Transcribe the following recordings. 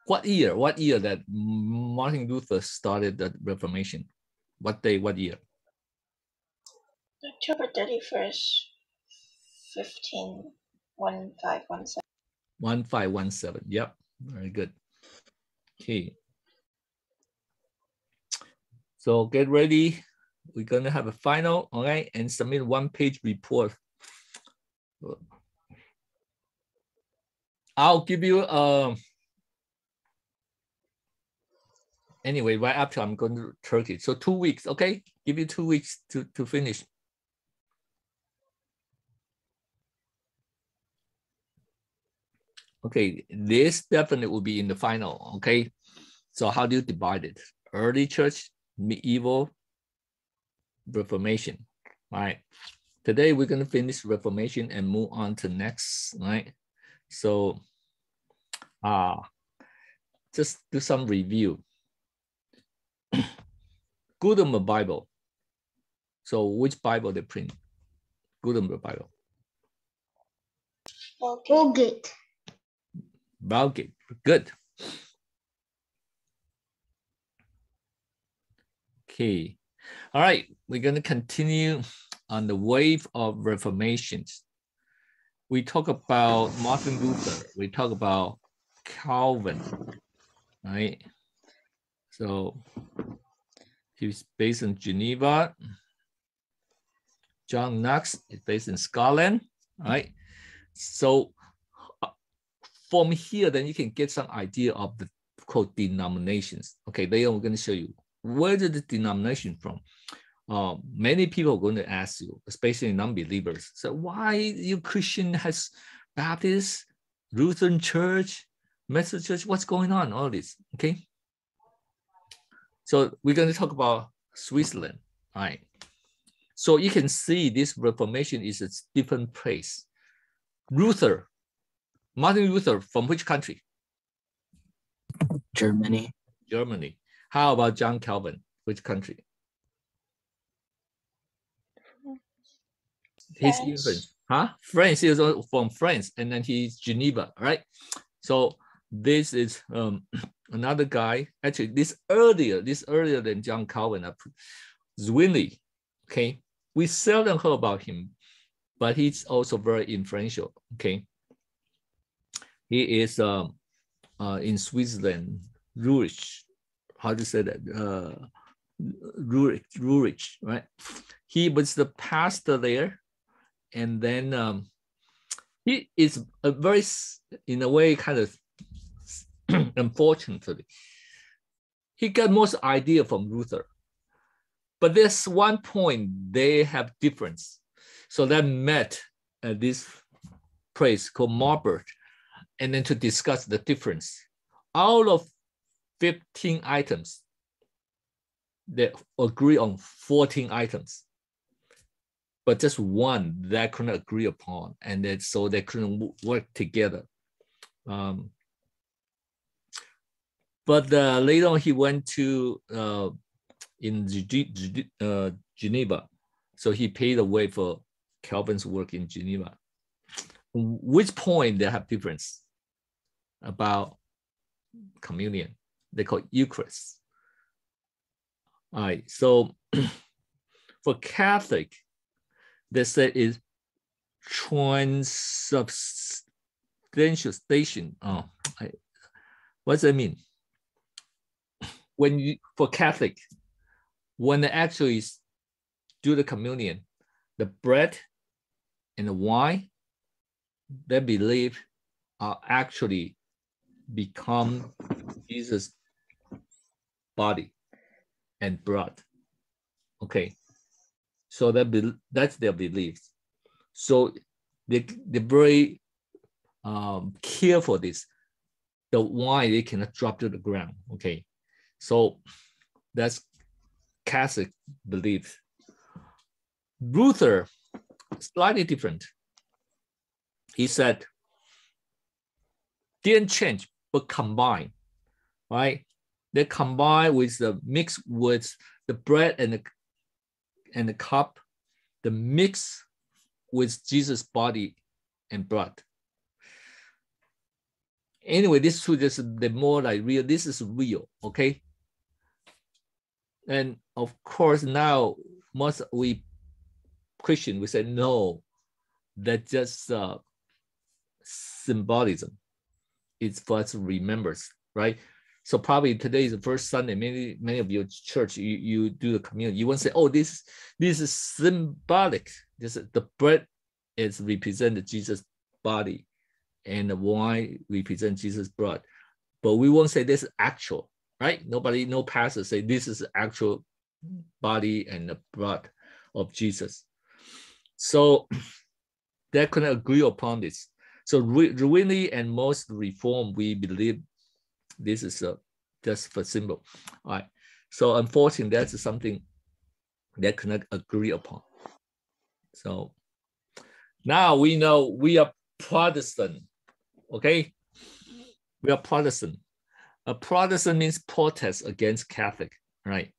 What year? What year that Martin Luther started the Reformation? What day? What year? October 31st, 1517. 1517. Yep. Very good. Okay. So get ready. We're going to have a final, all right, and submit one-page report. I'll give you anyway, right after I'm going to Turkey. So 2 weeks, okay? Give you 2 weeks to finish. Okay, this definitely will be in the final, okay? So how do you divide it? Early church, medieval, Reformation, right? Today we're going to finish Reformation and move on to next, right? So just do some review. Gutenberg Bible. So which Bible they print? Gutenberg Bible. Vulgate. Vulgate. Good. Okay. All right. We're going to continue on the wave of Reformations. We talk about Martin Luther. We talk about Calvin, right? So he's based in Geneva. John Knox is based in Scotland, right? So from here, then you can get some idea of the quote denominations. Okay, later I'm going to show you where did the denomination from. Many people are going to ask you, especially non-believers, so why you Christian has Baptist, Lutheran Church, Methodist Church, what's going on, all this, okay? So we're going to talk about Switzerland, all right? So you can see this Reformation is a different place. Luther, Martin Luther, from which country? Germany. Germany. How about John Calvin? Which country? His influence, huh? France. He was from France, and then he's Geneva, right? So this is another guy. Actually, this earlier than John Calvin. Zwingli. Okay, we seldom heard about him, but he's also very influential. Okay, he is in Switzerland, Zurich. How to say that? Zurich, right? He was the pastor there. And then he is a very, in a way, kind of unfortunately, he got most idea from Luther. But there's one point they have difference. So they met at this place called Marburg, and then to discuss the difference. Out of 15 items, they agree on 14 items. But just one that couldn't agree upon, and then so they couldn't work together. But later on, he went to in Geneva, so he paved the way for Calvin's work in Geneva. Which point they have difference about communion? They call Eucharist. All right, so for Catholic, they say is transubstantiation. What does that mean? When you, for Catholic, when they actually do the communion, the bread and the wine, they believe are actually become Jesus' body and blood. Okay. So that's their beliefs. So they're very care for this. The wine, they cannot drop to the ground. Okay, so that's Catholic belief. Luther, slightly different. He said, didn't change, but combine, right? They combine with the mix with the bread and the cup, the mix with Jesus' body and blood. Anyway, this two just the more like real. This is real, okay? And of course, now most we Christian we say no, that just symbolism. It's for us to remember, right? So probably today is the first Sunday. Many of your church you do the communion. You won't say, oh, this is symbolic. The bread is represent Jesus' body, and the wine represents Jesus' blood. But we won't say this is actual, right? No pastor say this is the actual body and the blood of Jesus. So they couldn't agree upon this. So really and most Reform, we believe this is just for symbol. All right. So unfortunately, that's something they cannot agree upon. So now we know we are Protestant. Okay, we are Protestant. A Protestant means protest against Catholic, right?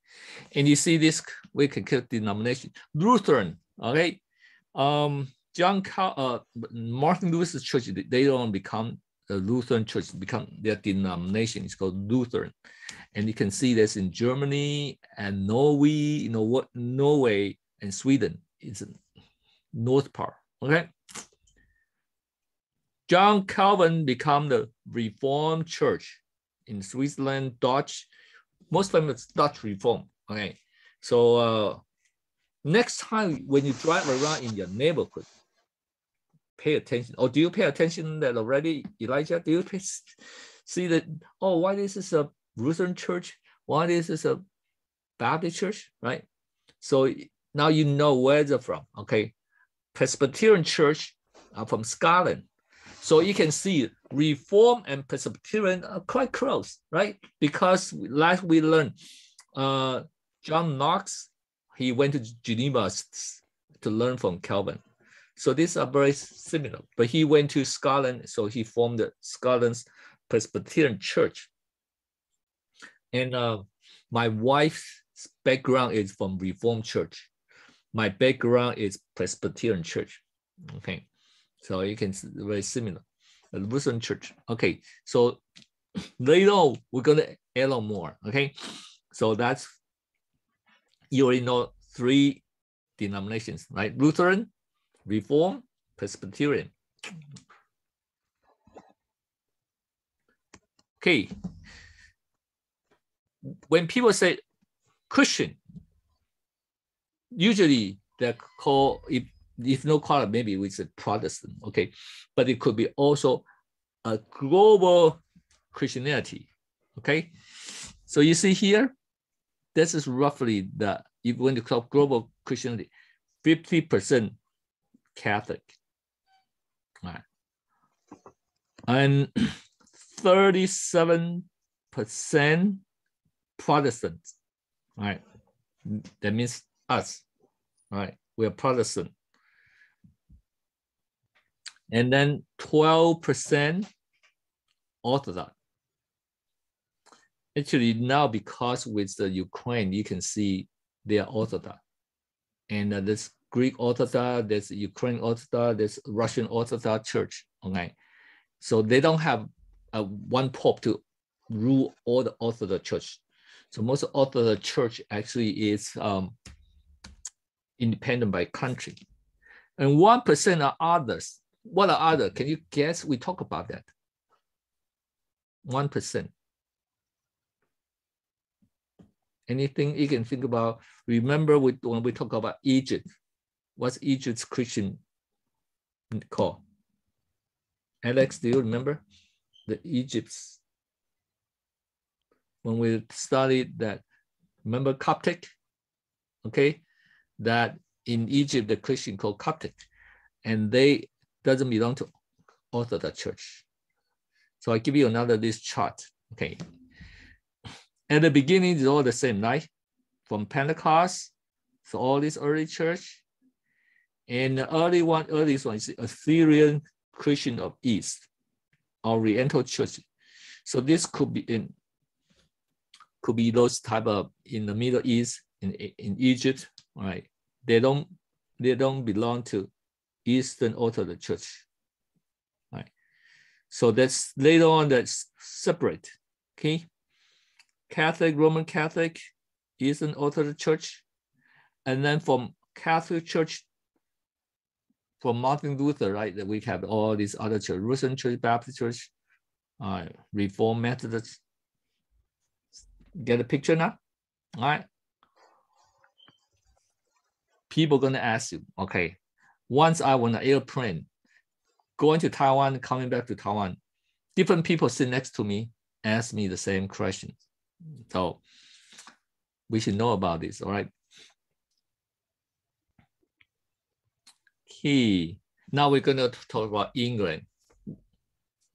And you see this, we can call denomination. Lutheran, okay? Martin Luther's church, they don't become a Lutheran church, become their denomination. It's called Lutheran. And you can see this in Germany and Norway, Norway and Sweden is north part, okay? John Calvin became the Reformed Church in Switzerland, Dutch, most famous Dutch Reform, okay? So next time when you drive around in your neighborhood, pay attention. Or do you pay attention that already, Elijah? Do you see that, oh, why this is a Lutheran church? Why this is a Baptist church, right? So now you know where they're from, okay? Presbyterian church are from Scotland. So you can see Reform and Presbyterian are quite close, right? Because like we learned, John Knox, he went to Geneva to learn from Calvin. So these are very similar, but he went to Scotland, so he formed the Scotland's Presbyterian Church. And my wife's background is from Reformed Church. My background is Presbyterian Church. Okay, so you can see very similar. The Lutheran Church. Okay, so later on we're gonna add on more. Okay, so that's, you already know 3 denominations, right? Lutheran, Reform, Presbyterian. Okay. When people say Christian, usually they're called, if no call it, maybe we say Protestant, okay? But it could be also a global Christianity, okay? So you see here, this is roughly the, if you want to call global Christianity, 50% Catholic, all right, and 37% Protestants, all right, that means us, all right, we're Protestant. And then 12% Orthodox. Actually now, because with the Ukraine, you can see they are Orthodox. And there's Greek Orthodox, there's Ukraine Orthodox, there's Russian Orthodox Church, okay? So they don't have one pope to rule all the Orthodox Church. So most Orthodox Church actually is independent by country. And 1% are others. What are others? Can you guess? We talk about that. 1%. Anything you can think about? Remember when we talk about Egypt, what's Egypt's Christian called? Alex, do you remember the Egypt's? When we studied that, remember Coptic? Okay, that in Egypt the Christian called Coptic, and they doesn't belong to Orthodox Church. So I give you another this chart. Okay. At the beginning, it's all the same, right? From Pentecost, so all this early church. And the earliest one is Assyrian Christian of East, Oriental Church. So this could be those type of in the Middle East, in Egypt, right? They don't belong to Eastern Orthodox Church, right? So that's later on that's separate. Okay. Catholic, Roman Catholic, Eastern Orthodox Church, and then from Catholic Church, from Martin Luther, right? That we have all these other churches, Lutheran Church, Baptist Church, Reformed Methodist. Get a picture now? All right. People gonna ask you, okay, once I on an airplane, going to Taiwan, coming back to Taiwan, different people sit next to me, ask me the same questions. So we should know about this, all right? Okay. Now we're gonna talk about England.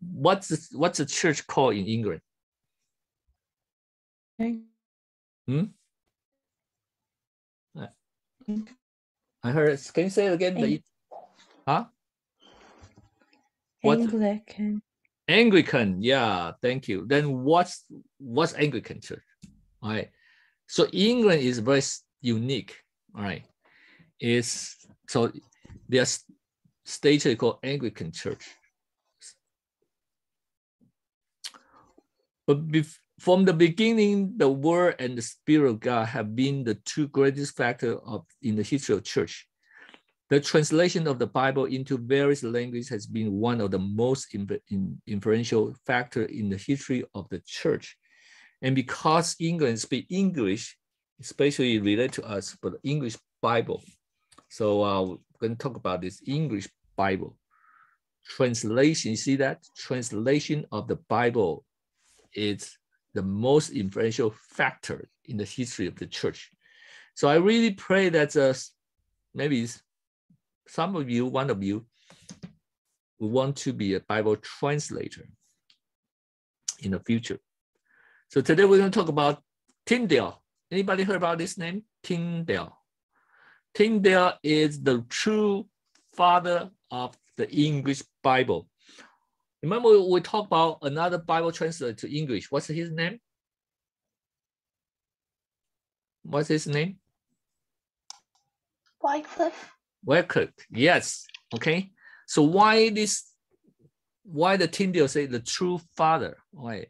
What's the church called in England? I heard. Can you say it again? Huh? Anglican. Anglican. Yeah. Thank you. Then what's Anglican Church? All right. So England is very unique. All right. So there's stated called Anglican Church. But from the beginning, the Word and the Spirit of God have been the two greatest factors in the history of church. The translation of the Bible into various languages has been one of the most influential factors in the history of the church. And because England speaks English, especially related to us, but the English Bible. So we're going to talk about this English Bible. Translation, you see that? Translation of the Bible is the most influential factor in the history of the church. So I really pray that maybe some of you, one of you, will want to be a Bible translator in the future. So today we're going to talk about Tyndale. Anybody heard about this name? Tyndale. Tyndale is the true father of the English Bible. Remember we talked about another Bible translator to English. What's his name? What's his name? Wycliffe. Wycliffe, yes. Okay. So why the Tyndale say the true father? Why?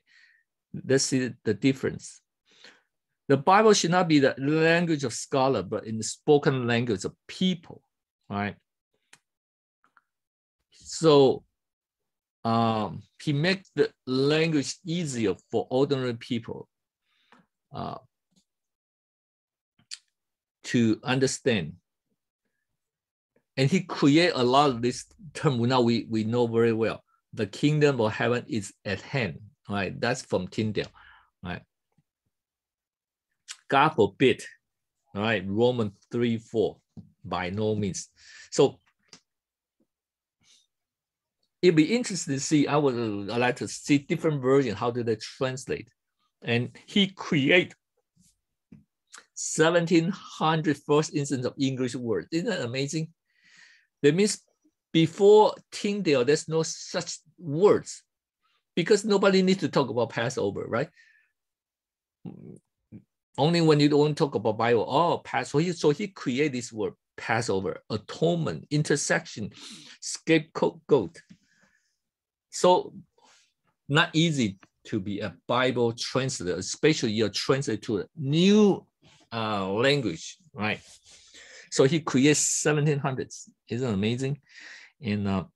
Let's see the difference. The Bible should not be the language of scholar, but in the spoken language of people, right? So he makes the language easier for ordinary people to understand. And he created a lot of this term now we know very well. The kingdom of heaven is at hand, right? That's from Tyndale, right? God forbid, all right? Romans 3:4, by no means. So it'd be interesting to see, I'd like to see different versions, how do they translate? And he created 1,700 first instance of English words. Isn't that amazing? That means before Tyndale, there's no such words because nobody needs to talk about Passover, right? Only when you don't talk about Bible, oh, Passover. So he created this word, Passover, atonement, intersection, scapegoat, goat. So not easy to be a Bible translator, especially you're translated to a new language, right? So he creates 1,700s. Isn't it amazing? And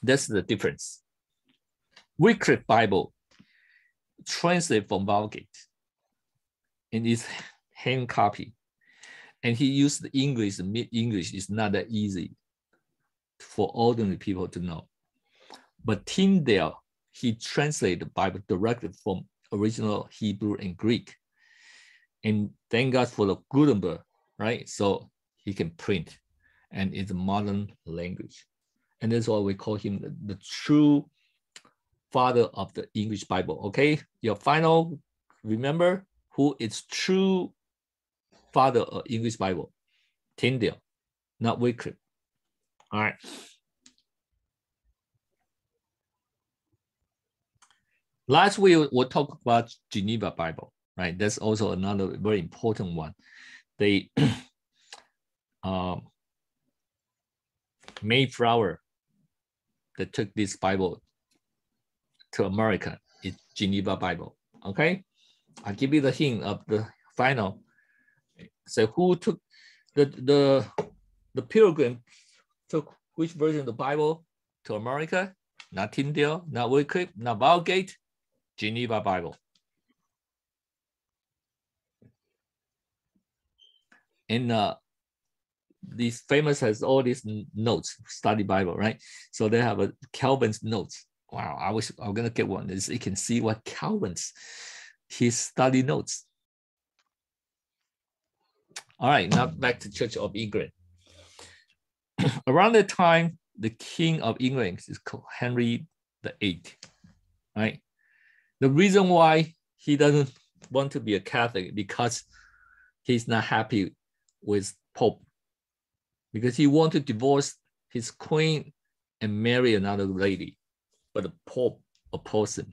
that's the difference. Wycliffe Bible translated from Vulgate in his hand copy. And he used the English, the mid-English is not that easy for ordinary people to know. But Tyndale, he translated the Bible directly from original Hebrew and Greek. And thank God for the Gutenberg, right? So he can print, and it's a modern language. And that's why we call him the true father of the English Bible, okay? Your final, remember who is true father of English Bible? Tyndale, not Wycliffe. All right. Last week, we'll talk about Geneva Bible, right? That's also another very important one. They Mayflower that took this Bible to America is Geneva Bible. Okay, I'll give you the hint of the final. So who took the Pilgrim took which version of the Bible to America? Not Tyndale, not Wycliffe, not Vulgate, Geneva Bible. And these famous has all these notes, study Bible, right? So they have a Calvin's notes. Wow, I'm gonna get one. You can see what Calvin's his study notes. All right, now back to Church of England. Around that time, the King of England is called Henry VIII, right? The reason why he doesn't want to be a Catholic because he's not happy with Pope, because he wanted to divorce his queen and marry another lady, but the Pope opposed him.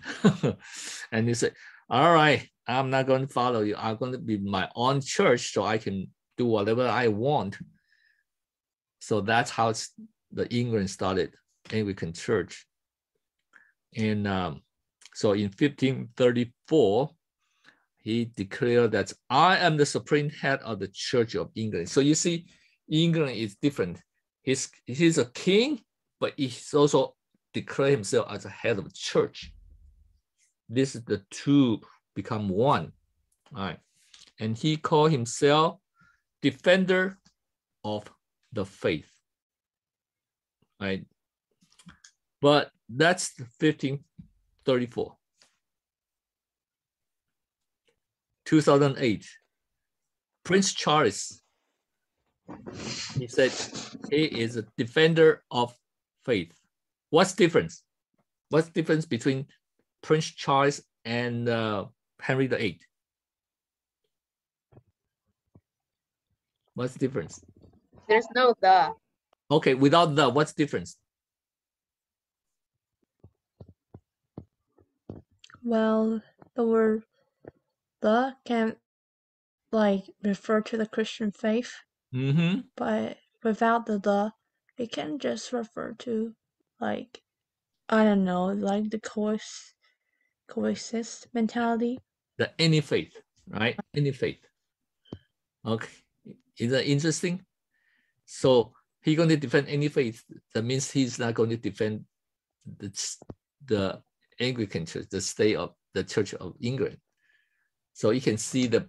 And he said, all right, I'm not going to follow you. I'm going to be my own church so I can do whatever I want. So that's how the England started, Anglican Church. And so in 1534, he declared that I am the supreme head of the Church of England. So you see, England is different. He's a king, but he's also declared himself as a head of the church. This is the two become one. All right. And he called himself defender of the faith. Right. But that's 1534. 2008, Prince Charles, he said he is a defender of faith. What's difference? What's the difference between Prince Charles and Henry VIII? What's the difference? There's no the. Okay, without the, what's the difference? Well, the word the can like refer to the Christian faith, but without the, it can just refer to like, I don't know, like the coexist mentality. The any faith, right? Any faith. Okay, is that interesting? So he's going to defend any faith. That means he's not going to defend the Anglican Church, the state of the Church of England. So you can see the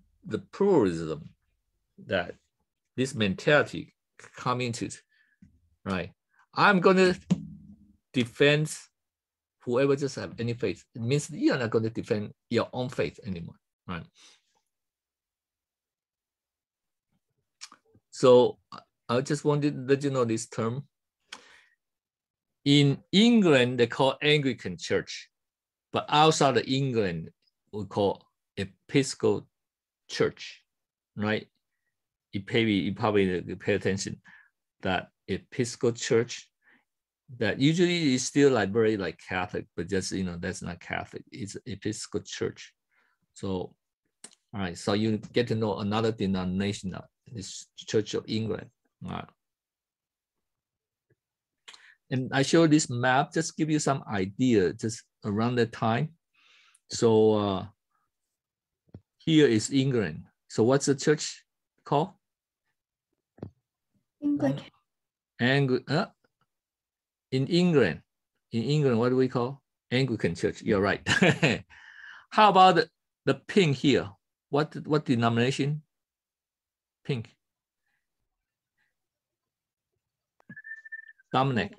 pluralism that this mentality come into, right? I'm going to defend whoever just have any faith. It means you're not going to defend your own faith anymore, right? So I just wanted to let you know this term. In England, they call Anglican Church, but outside of England, we call Episcopal Church, right? You probably pay attention that Episcopal Church, that usually is still like very like Catholic, but just, that's not Catholic. It's Episcopal Church. So, all right, so you get to know another denomination now, this Church of England. All right. And I show this map, just give you some idea, just around that time. So here is England. So what's the church called? Anglican. In England, what do we call? Anglican Church. You're right. How about the pink here? What denomination? Pink. Dominic.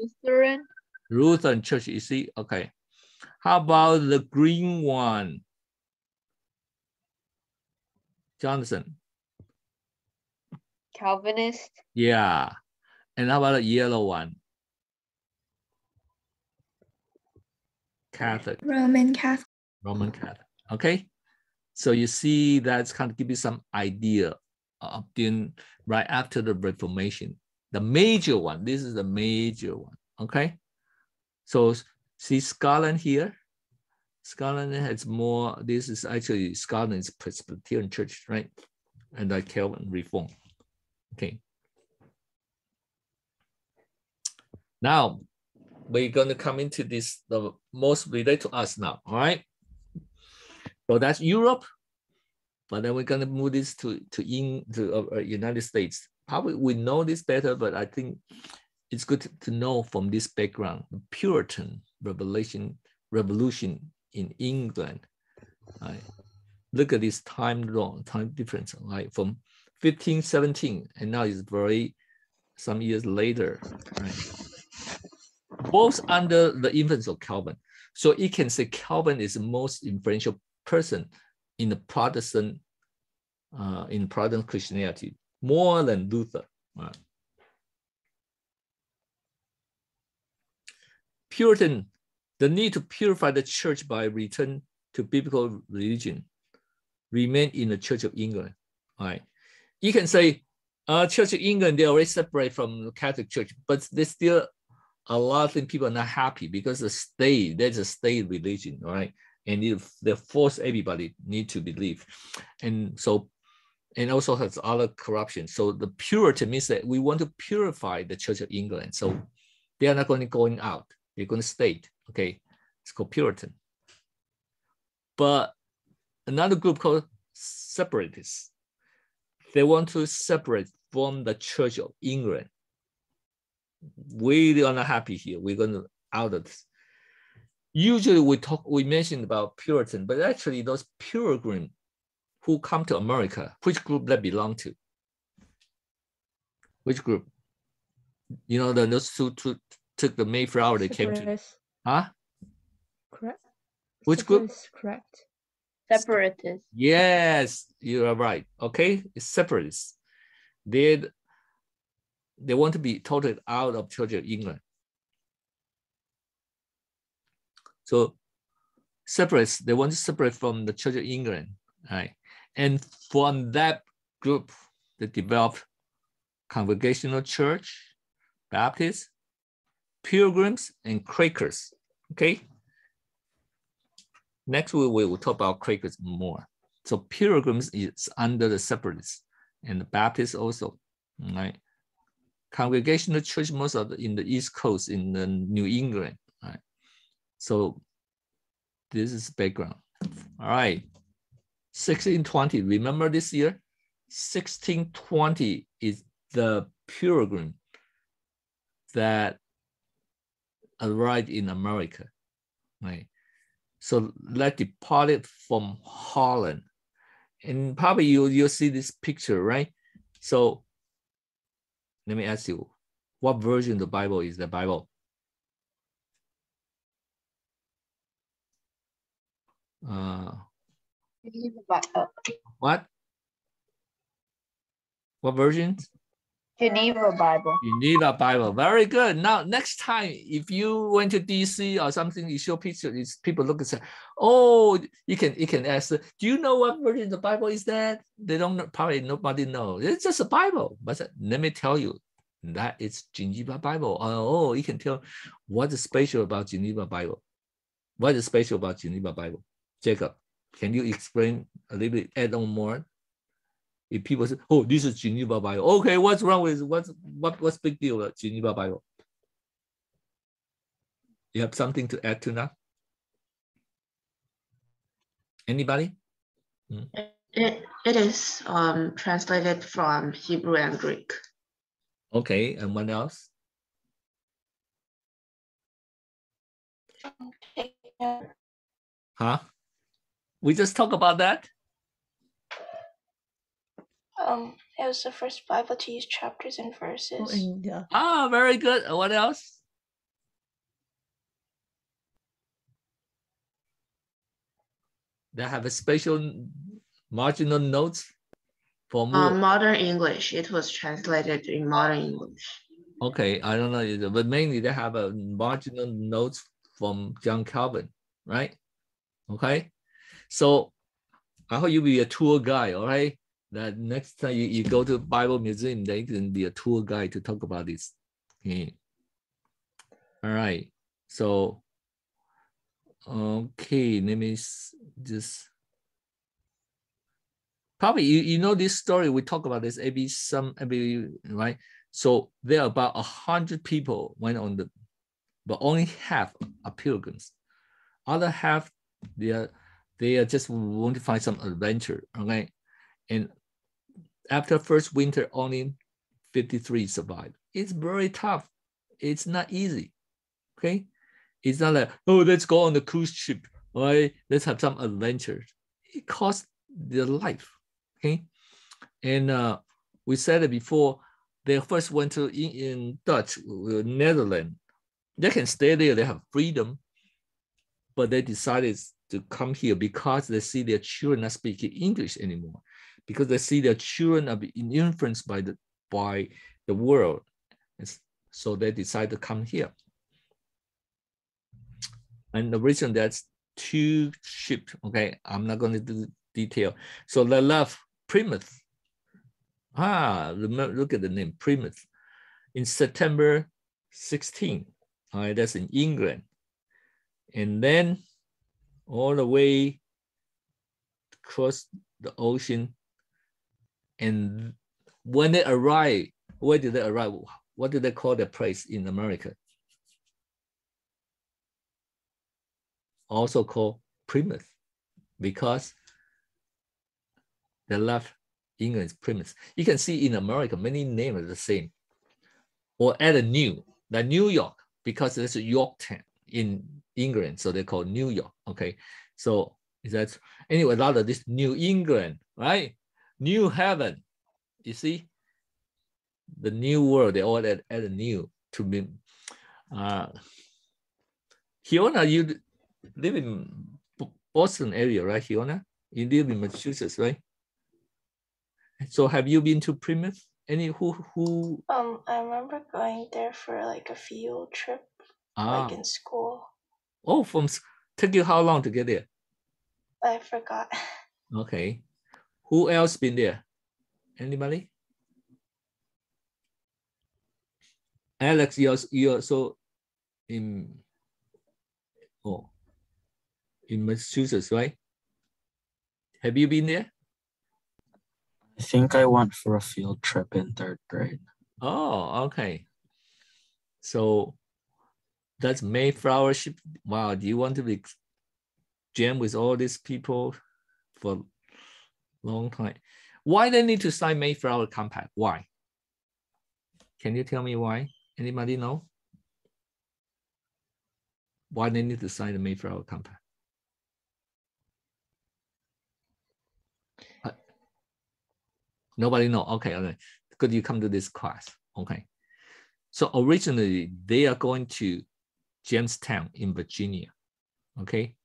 Lutheran Church, you see? Okay. How about the green one? Jonathan. Calvinist. Yeah. And how about the yellow one? Catholic. Roman Catholic. Roman Catholic. Okay. So you see, that's kind of give you some idea of then right after the Reformation. The major one, this is the major one. Okay. So see Scotland here. Scotland has more, this is actually Scotland's Presbyterian Church, right? And like Calvin Reform. Okay. Now, we're going to come into this, the most related to us now, all right? So that's Europe, but then we're going to move this to United States. Probably we know this better, but I think it's good to know from this background, the Puritan revolution in England. Right? Look at this time difference, right? From 1517, and now it's some years later, right? Both under the influence of Calvin. So it can say Calvin is the most influential person in the Protestant Christianity, more than Luther. Right? Puritan, the need to purify the church by return to biblical religion remain in the Church of England. All right. You can say Church of England, they already separate from the Catholic Church, but there's still a lot of people are not happy because there's a state religion, all right? And they force everybody need to believe. And so, and also has other corruption. So the Puritan means that we want to purify the Church of England. So they are not going out. They're going to stay, okay? It's called Puritan. But another group called Separatists, they want to separate from the Church of England. We are not happy here. We're going to out of this. Usually we mention about Puritan, but actually those pilgrims who come to America, which group they belong to? Which group? You know, those who took the Mayflower, they came to. Huh? Correct. Which group? Correct. Separatists. Yes, you are right. Okay, it's separatists. They want to be totally out of Church of England. So separatists, they want to separate from the Church of England, right? And from that group, they developed Congregational Church, Baptists, Pilgrims, and Quakers. Okay. Next, we will talk about Quakers more. So Pilgrims is under the Separatists, and the Baptists also, right? Congregational Church most of in the East Coast in the New England, right? So this is background. All right, 1620. Remember this year, 1620 is the Pilgrim that arrived in America, right? So that departed from Holland, and probably you'll see this picture, right? So let me ask you, what version of the Bible is the Bible? What? What version? Geneva Bible. Geneva Bible. Very good. Now, next time, if you went to DC or something, you show pictures, people look and say, oh, you can ask, do you know what version of the Bible is that? They don't know, probably nobody knows. It's just a Bible. But let me tell you, that is Geneva Bible. Oh, you can tell what is special about Geneva Bible. What is special about Geneva Bible? Jacob, can you explain a little bit, add on more? If people say, oh, this is Geneva Bible. Okay, what's wrong with what's big deal about Geneva Bible? You have something to add to that? Anybody? It is translated from Hebrew and Greek. Okay, and what else? Huh? We just talk about that? It was the first Bible to use chapters and verses. Yeah. Ah, very good. What else? They have a special marginal notes for more. Modern English. It was translated in modern English. Okay, I don't know either, but mainly they have a marginal notes from John Calvin, right? Okay, so I hope you be a tour guide, all right? That next time you go to Bible Museum, they can be a tour guide to talk about this. Okay. All right, so, okay, let me just, probably you know this story, we talk about this every, right? So there are about 100 people went on the but only half are pilgrims. Other half, they are just want to find some adventure, okay? And after first winter, only 53 survived. It's very tough. It's not easy, okay? It's not like, oh, let's go on the cruise ship, all right? Let's have some adventure. It costs their life, okay? And we said it before, they first went to in Dutch, Netherlands. They can stay there, they have freedom, but they decided to come here because they see their children not speaking English anymore, because they see their children are being influenced by the world. So they decide to come here. And the reason that's 2 ships, okay, I'm not going to do detail. So they left Plymouth. Remember, look at the name, Plymouth. In September 16, all right, that's in England. And then all the way across the ocean. And when they arrive, where did they arrive? What do they call the place in America? Also called Plymouth, because they left England's Plymouth. You can see in America, many names are the same. Or add a new, like New York, because there's a Yorktown in England, so they call New York, okay? So is that, anyway, a lot of this New England, right? New Heaven, you see? The new world, they all add a new to be. Fiona, you live in Boston area, right, Fiona? You live in Massachusetts, right? So have you been to Plymouth? Any who? I remember going there for like a field trip, like in school. Oh, took you how long to get there? I forgot. Okay. Who else been there? Anybody? Alex, you're also in Massachusetts, right? Have you been there? I think I went for a field trip in 3rd grade. Oh, okay. So that's Mayflower ship. Wow, do you want to be jam with all these people for a long time? Why they need to sign Mayflower Compact? Why? Can you tell me why? Anybody know? Why they need to sign the Mayflower Compact? Nobody know. Okay, okay. Good, you come to this class. Okay. So originally they are going to Jamestown in Virginia. Okay,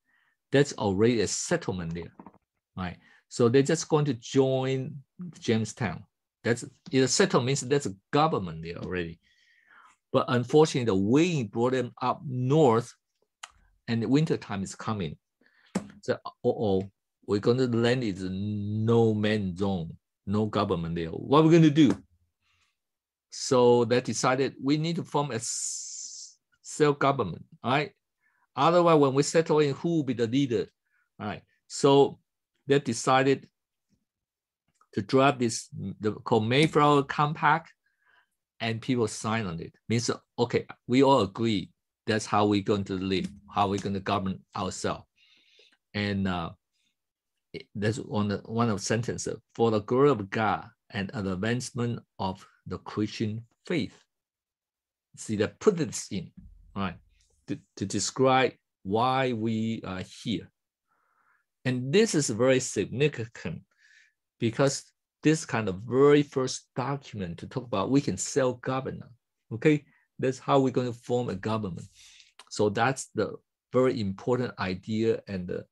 that's already a settlement there, right? So they're just going to join Jamestown. That's a settlement, means that's a government there already. But unfortunately, the wind brought them up north, and the winter time is coming. So, we're going to land is a no man zone, no government there. What are we going to do? So they decided we need to form a self-government, all right? Otherwise, when we settle in, who will be the leader, all right? So they decided to draft this, called Mayflower Compact, and people sign on it. Means, okay, we all agree that's how we're going to live, how we're going to govern ourselves. And that's one of the sentences, for the glory of God and an advancement of the Christian faith. See, they put this in, right, to describe why we are here. And this is very significant because this kind of very first document to talk about we can self-govern, okay? That's how we're going to form a government. So that's the very important idea and the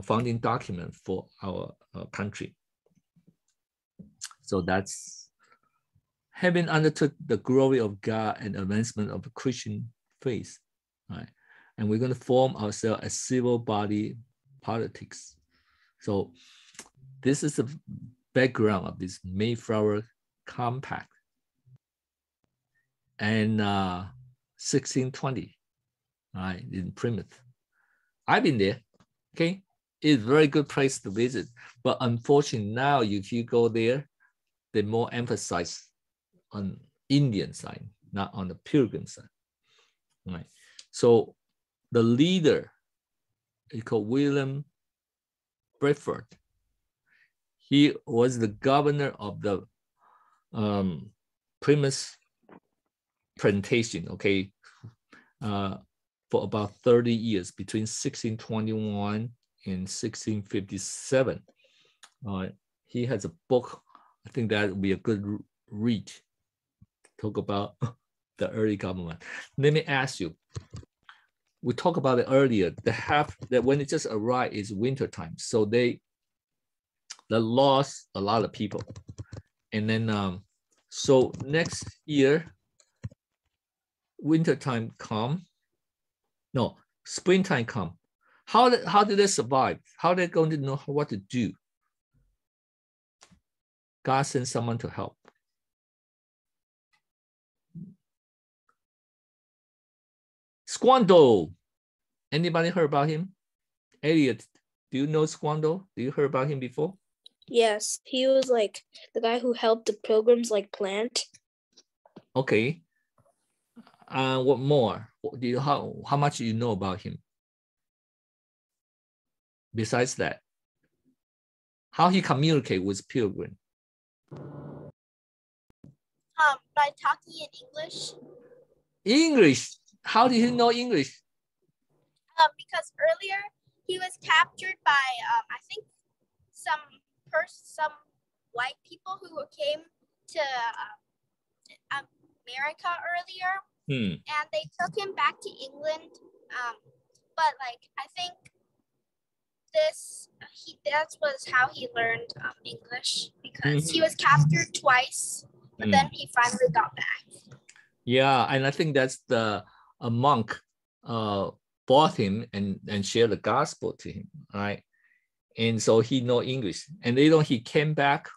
founding document for our country. So that's having undertook the glory of God and advancement of the Christian faith, right? And we're going to form ourselves a civil body politics. So this is the background of this Mayflower Compact. And 1620, right, in Plymouth. I've been there, okay? It's a very good place to visit. But unfortunately now, if you go there, they more emphasize on Indian side, not on the Puritan side, right? So the leader is called William Bradford. He was the governor of the Plymouth plantation, okay, for about 30 years, between 1621 and 1657. He has a book, I think that would be a good read, talk about the early government. Let me ask you, we talked about it earlier, that when it just arrived is winter time, so they lost a lot of people. And then, so next year, winter time come, no, springtime come. How did they survive? How are they going to know what to do? God sent someone to help. Squanto. Anybody heard about him? Elliot, do you know Squanto? Do you heard about him before? Yes, he was like the guy who helped the pilgrims like plant. Okay. What more? How much do you know about him? Besides that, how he communicate with pilgrim? By talking in English. English. How did he know English? Because earlier he was captured by I think some white people who came to America earlier, and they took him back to England. But like I think that was how he learned English, because he was captured twice, but then he finally got back. Yeah, and I think that's a monk bought him and shared the gospel to him, right? And so he know English, and later he came back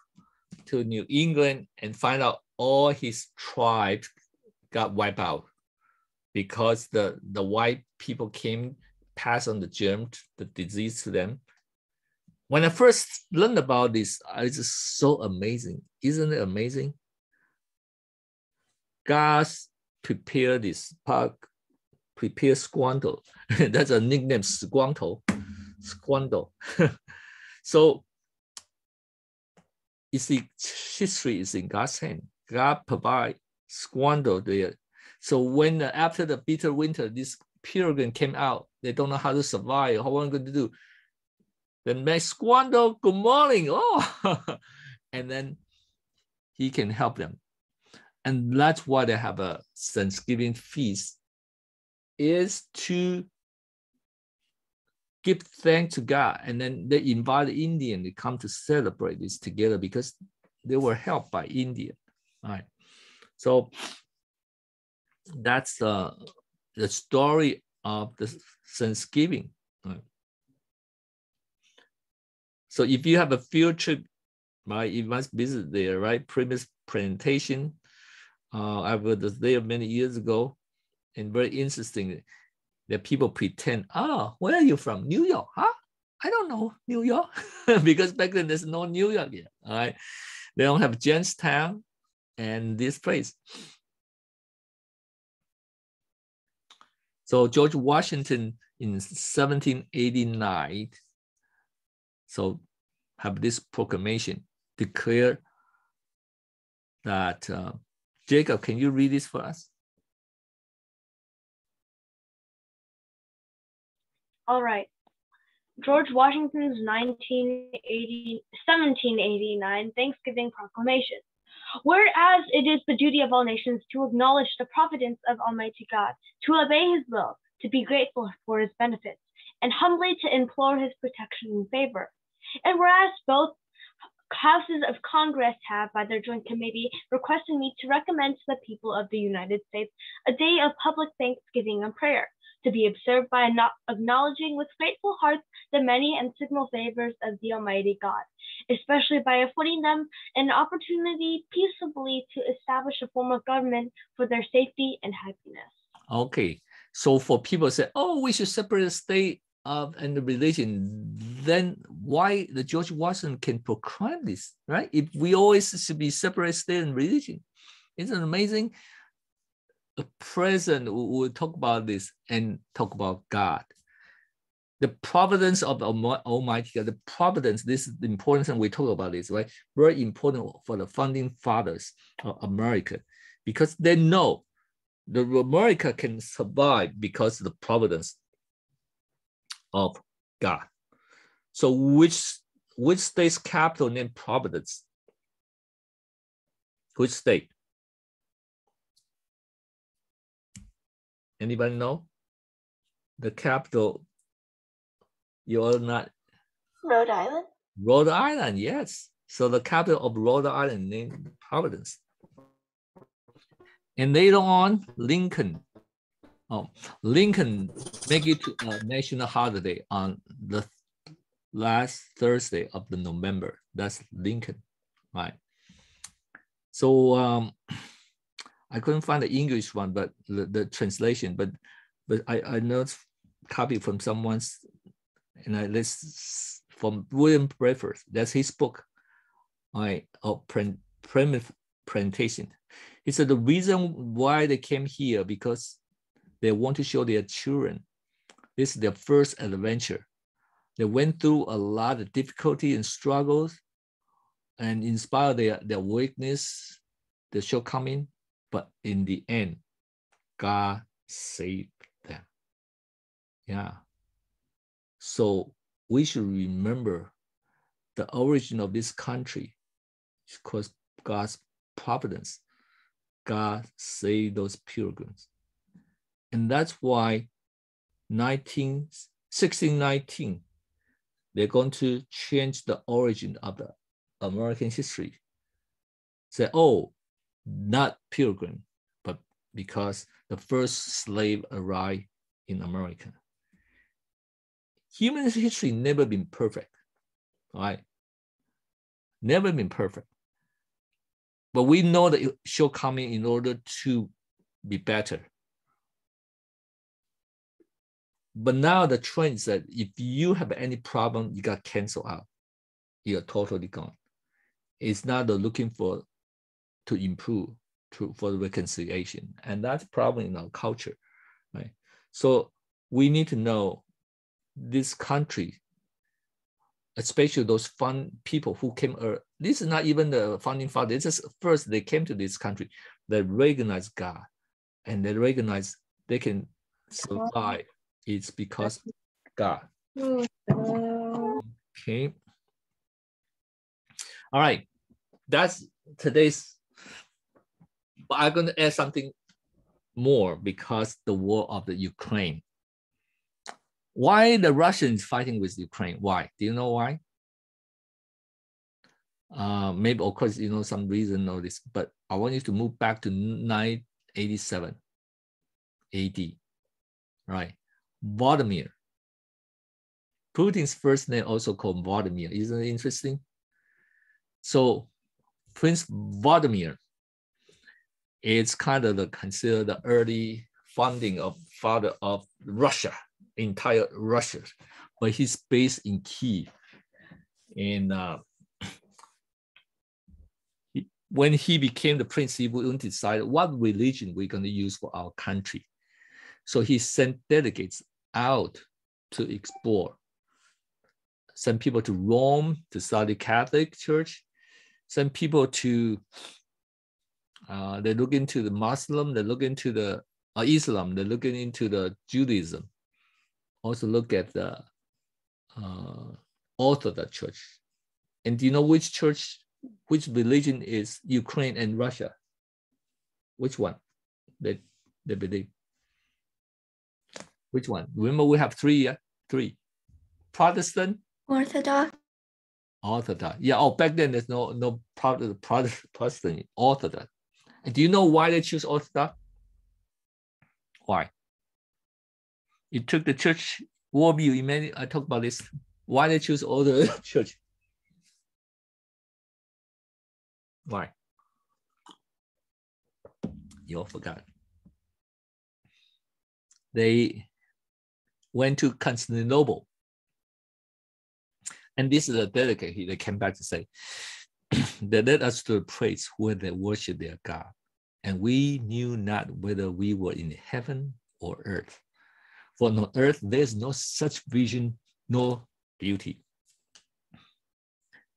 to New England and find out all his tribe got wiped out because the white people came, passed on the germ, the disease to them. When I first learned about this, it's just so amazing. Isn't it amazing? God prepared this park, prepare Squanto. That's a nickname, Squanto. So you see, history is in God's hand. God provide Squanto there. So when after the bitter winter, this pilgrim came out, they don't know how to survive, how are we going to do? Then met Squanto, good morning. Oh, and then he can help them. And that's why they have a Thanksgiving feast, is to give thanks to God. And then they invite the Indian to come to celebrate this together because they were helped by Indian. All right. So that's the story of the Thanksgiving. Right. So if you have a field trip, right, you must visit there, right? Plymouth plantation. I was there many years ago, and very interesting that people pretend, where are you from? New York, huh? I don't know New York, because back then there's no New York yet. All right, they don't have Jamestown and this place. So George Washington in 1789, so have this proclamation, declare that, Jacob, can you read this for us? All right. George Washington's 1789 Thanksgiving Proclamation. Whereas it is the duty of all nations to acknowledge the providence of Almighty God, to obey his will, to be grateful for his benefits, and humbly to implore his protection and favor. And whereas both houses of Congress have, by their joint committee, requested me to recommend to the people of the United States a day of public thanksgiving and prayer, to be observed by acknowledging with grateful hearts the many and signal favors of the Almighty God, especially by affording them an opportunity peaceably to establish a form of government for their safety and happiness. Okay, so for people say, we should separate the state and the religion, then why the George Washington can proclaim this, right? If we always should be separate state and religion, isn't it amazing? present, we'll talk about this and talk about God. The providence of Almighty God, the providence, this is important, and we talk about this, right? Very important for the founding fathers of America, because they know the America can survive because of the providence of God. So which state's capital named Providence? Which state? Anybody know? The capital, you're not. Rhode Island? Rhode Island, yes. So the capital of Rhode Island named Providence. And later on, Lincoln make it a national holiday on the last Thursday of the November. That's Lincoln, right? So I couldn't find the English one, but the translation, but I know it's copied from someone's, and I list from William Bradford. That's his book, right, of plantation. He said the reason why they came here because they want to show their children this is their first adventure. They went through a lot of difficulty and struggles and inspire their weakness, their shortcoming, but in the end, God saved them. Yeah. So we should remember the origin of this country is because God's providence. God saved those pilgrims. And that's why 1619, they're going to change the origin of the American history. Say, oh, not pilgrim, but because the first slave arrived in America. Human history never been perfect, right? Never been perfect. But we know the shortcoming in order to be better. But now the trend is that if you have any problem, you got canceled out. You're totally gone. It's not looking to improve for the reconciliation. And that's a problem in our culture, right? So we need to know this country, especially those people who came early. This is not even the founding fathers. This is first they came to this country. They recognize God and they recognize they can survive. It's because God. Okay. All right. That's today's. But I'm going to add something more because the war of the Ukraine. Why the Russians fighting with Ukraine? Why? Do you know why? Maybe, of course, you know some reason or this, but I want you to move back to 987 AD, right? Vladimir. Putin's first name also called Vladimir. Isn't it interesting? So Prince Vladimir is kind of considered the early founding of father of Russia, entire Russia, but he's based in Kiev. And when he became the prince, he would decide what religion we're going to use for our country. So he sent delegates out to explore. Sent people to Rome to study Catholic Church. Sent people to, they look into the Muslim, they look into the Islam, they're looking into the Judaism. Also look at the Orthodox Church. And do you know which church, which religion is Ukraine and Russia? Which one they believe? Which one? Remember we have three. Protestant? Orthodox. Orthodox. Yeah, oh, back then there's no Protestant, Orthodox. And do you know why they choose Orthodox? Why? It took the church worldview. I talked about this. Why they choose Orthodox church? Why? You all forgot. They went to Constantinople. And this is a delegate. They came back to say, they led us to a place where they worship their God. and we knew not whether we were in heaven or earth. For on earth there's no such vision, nor beauty.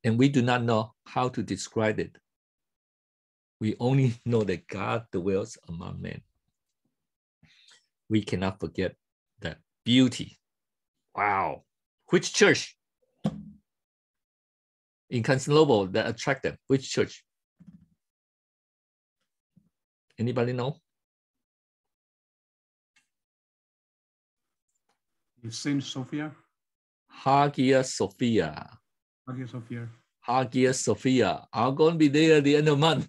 And we do not know how to describe it. We only know that God dwells among men. We cannot forget that beauty. Wow. Which church in Constantinople that attracted them? Which church? Anybody know? Saint Sophia. Hagia Sophia. Hagia Sophia. Hagia Sophia. I'm going to be there at the end of the month.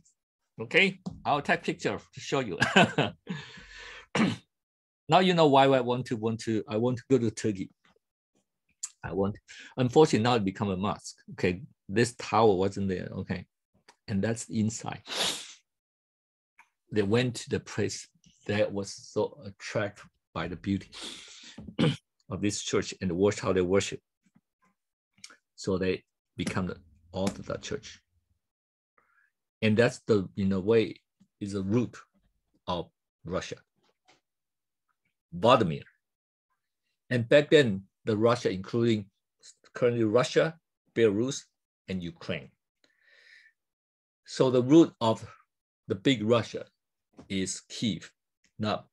Okay, I'll take picture to show you. Now you know why I want to go to Turkey. Unfortunately, now it become a mosque. Okay, this tower wasn't there. Okay, and that's inside. They went to the place that was so attracted by the beauty of this church and watch how they worship. So they become the Orthodox Church. And that's the, in a way, is the root of Russia. Vladimir. And back then, the Russia, including currently Russia, Belarus, and Ukraine. So the root of the big Russia is Kiev, not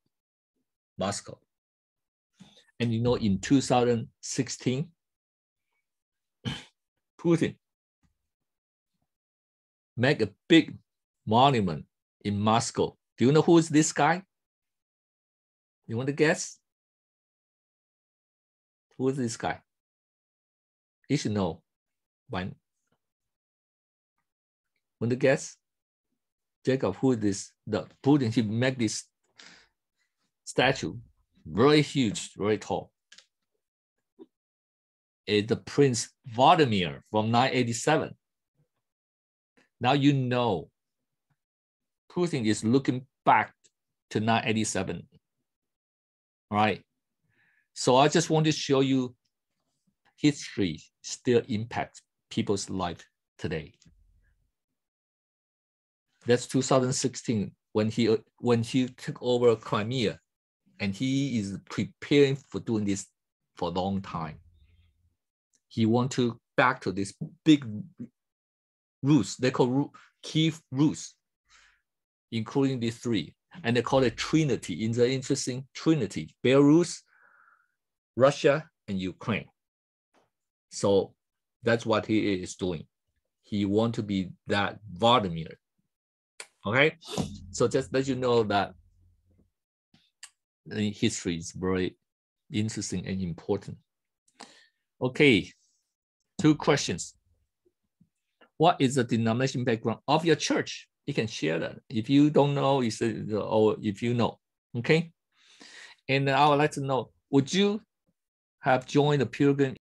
Moscow. And you know, in 2016, Putin made a big monument in Moscow. Do you know who is this guy? You want to guess? Who is this guy? You should know. Want to guess? Jacob, who is this? The Putin, he made this statue, very huge, very tall. It's the Prince Vladimir from 987. Now you know Putin is looking back to 987. All right. So I just want to show you history still impacts people's life today. That's 2016 when he took over Crimea, and he is preparing for doing this for a long time. He wants to back to this big roots. They call Kiev roots, including these three, and they call it Trinity. In the interesting Trinity: Belarus, Russia, and Ukraine. So that's what he is doing. He wants to be that Vladimir. Okay, so just let you know that history is very interesting and important. Okay, 2 questions. What is the denomination background of your church? You can share that. If you don't know, you say, or if you know, okay? And I would like to know, would you have joined the Puritan